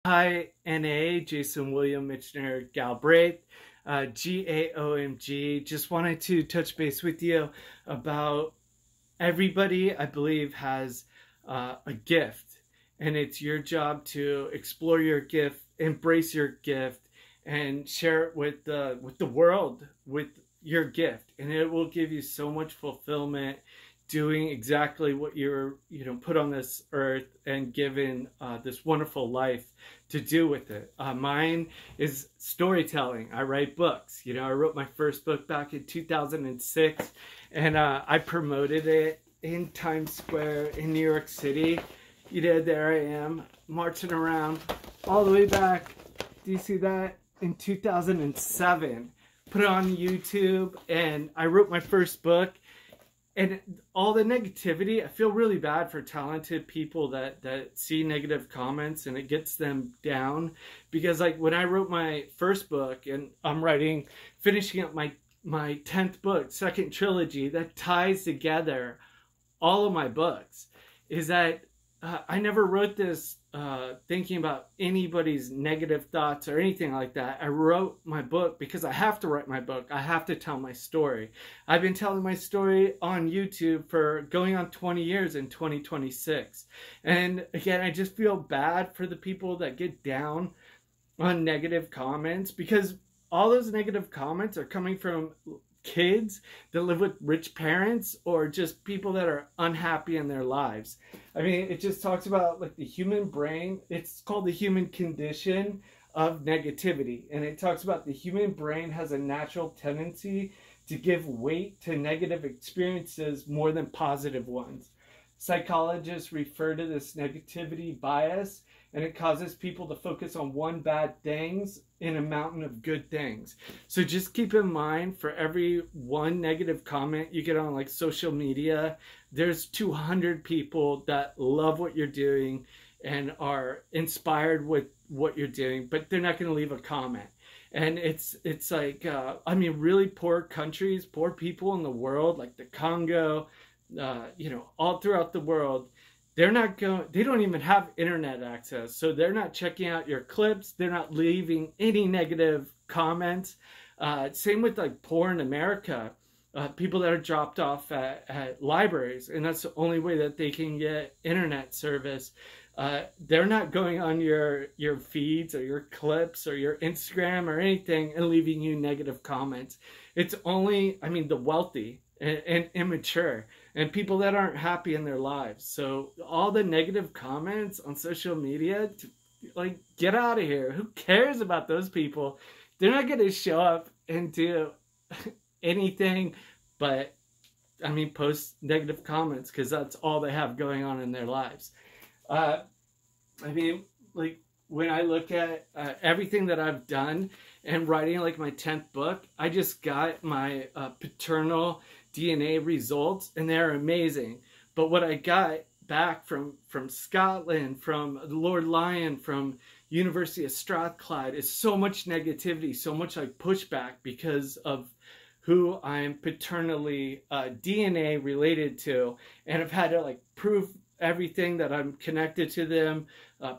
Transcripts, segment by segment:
Hi, NA, Jason William Mitchiner Galbraith, GAOMG. Just wanted to touch base with you about everybody, I believe, has a gift, and it's your job to explore your gift, embrace your gift, and share it with the world with your gift, and it will give you so much fulfillment doing exactly what you're put on this earth and given this wonderful life to do with it. Mine is storytelling. I write books. I wrote my first book back in 2006, and I promoted it in Times Square in New York City. There I am marching around all the way back. Do you see that? In 2007. Put it on YouTube, and I wrote my first book. And all the negativity, I feel really bad for talented people that see negative comments and it gets them down. Because like when I wrote my first book, and I'm finishing up my 10th book, second trilogy, that ties together all of my books, is that I never wrote this thinking about anybody's negative thoughts or anything like that. I wrote my book because I have to write my book. I have to tell my story. I've been telling my story on YouTube for going on 20 years in 2026. And again, I just feel bad for the people that get down on negative comments, because all those negative comments are coming from kids that live with rich parents or just people that are unhappy in their lives. I mean, it just talks about like the human brain. It's called the human condition of negativity. And it talks about the human brain has a natural tendency to give weight to negative experiences more than positive ones. Psychologists refer to this negativity bias, and it causes people to focus on one bad things in a mountain of good things. So just keep in mind, for every one negative comment you get on like social media, there's 200 people that love what you're doing and are inspired with what you're doing, but they're not going to leave a comment. And it's like, I mean, really poor countries, poor people in the world, like the Congo, all throughout the world, they don't even have internet access. So they're not checking out your clips. They're not leaving any negative comments. Same with like poor in America, people that are dropped off at libraries. And that's the only way that they can get internet service. They're not going on your feeds or your clips or your Instagram or anything and leaving you negative comments. It's only, I mean, the wealthy and immature and people that aren't happy in their lives. So all the negative comments on social media, like, get out of here. Who cares about those people? They're not going to show up and do anything but, I mean, post negative comments, because that's all they have going on in their lives. I mean, like, when I look at everything that I've done and writing like my 10th book, I just got my paternal DNA results, and they're amazing. But what I got back from Scotland, from Lord Lyon, from University of Strathclyde, is so much negativity, so much like pushback because of who I'm paternally DNA related to, and I've had to like prove everything that I'm connected to them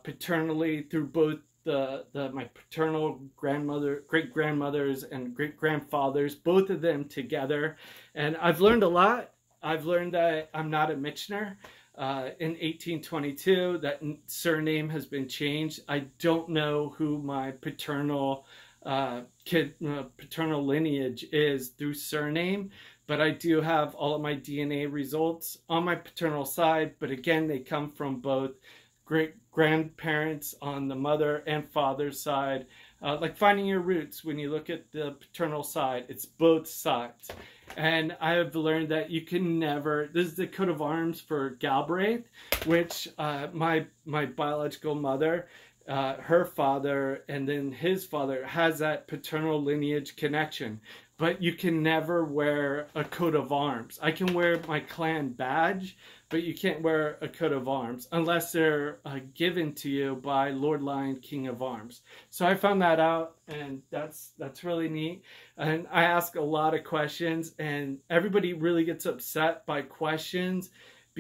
paternally through both my paternal grandmother, great grandmothers, and great grandfathers, both of them together. And I've learned a lot. I've learned that I'm not a Mitchiner. In 1822, that surname has been changed. I don't know who my paternal paternal lineage is through surname, but I do have all of my DNA results on my paternal side. But again, they come from both great grandparents on the mother and father's side. Like finding your roots, when you look at the paternal side, it's both sides. And I have learned that you can never, this is the coat of arms for Galbraith, which my biological mother, her father, and then his father has that paternal lineage connection. But you can never wear a coat of arms. I can wear my clan badge, but you can't wear a coat of arms unless they're given to you by Lord Lyon, King of Arms. So I found that out, and that's really neat. And I ask a lot of questions, and everybody really gets upset by questions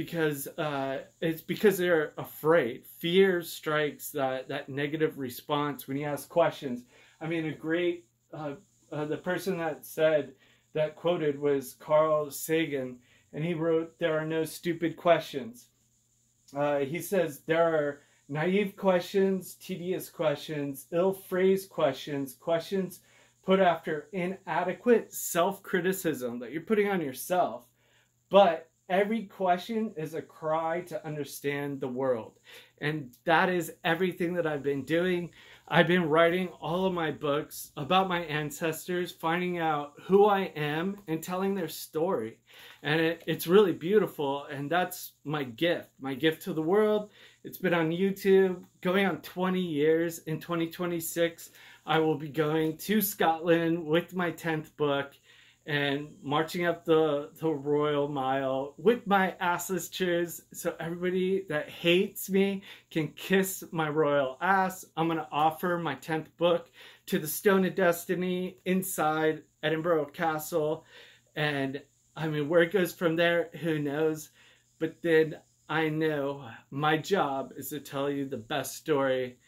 because they're afraid. Fear strikes that negative response when you ask questions. I mean, the person that quoted was Carl Sagan, and he wrote, "There are no stupid questions." He says there are naive questions, tedious questions, ill-phrased questions, questions put after inadequate self-criticism that you're putting on yourself. But every question is a cry to understand the world. And that is everything that I've been doing. I've been writing all of my books about my ancestors, finding out who I am and telling their story. And it's really beautiful. And that's my gift to the world. It's been on YouTube, going on 20 years. In 2026, I will be going to Scotland with my 10th book and marching up the Royal Mile with my assless cheers, so everybody that hates me can kiss my royal ass. I'm going to offer my 10th book to the Stone of Destiny inside Edinburgh Castle. And I mean, where it goes from there, who knows? But then I know my job is to tell you the best story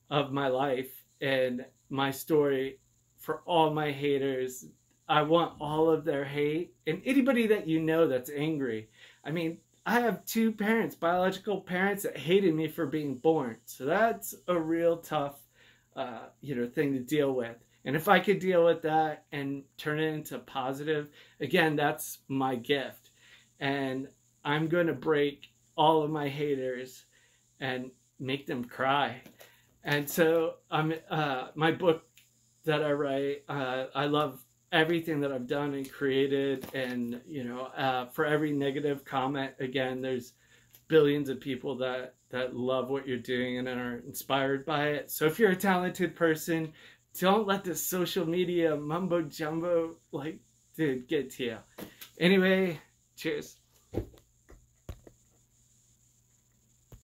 of my life, and my story for all my haters. I want all of their hate, and anybody that you know that's angry. I mean, I have 2 parents, biological parents, that hated me for being born. So that's a real tough, thing to deal with. And if I could deal with that and turn it into positive, again, that's my gift. And I'm going to break all of my haters and make them cry. And so my book that I write, I love everything that I've done and created, and for every negative comment, again, there's billions of people that love what you're doing and are inspired by it. So if you're a talented person, don't let this social media mumbo jumbo get to you. Anyway, cheers.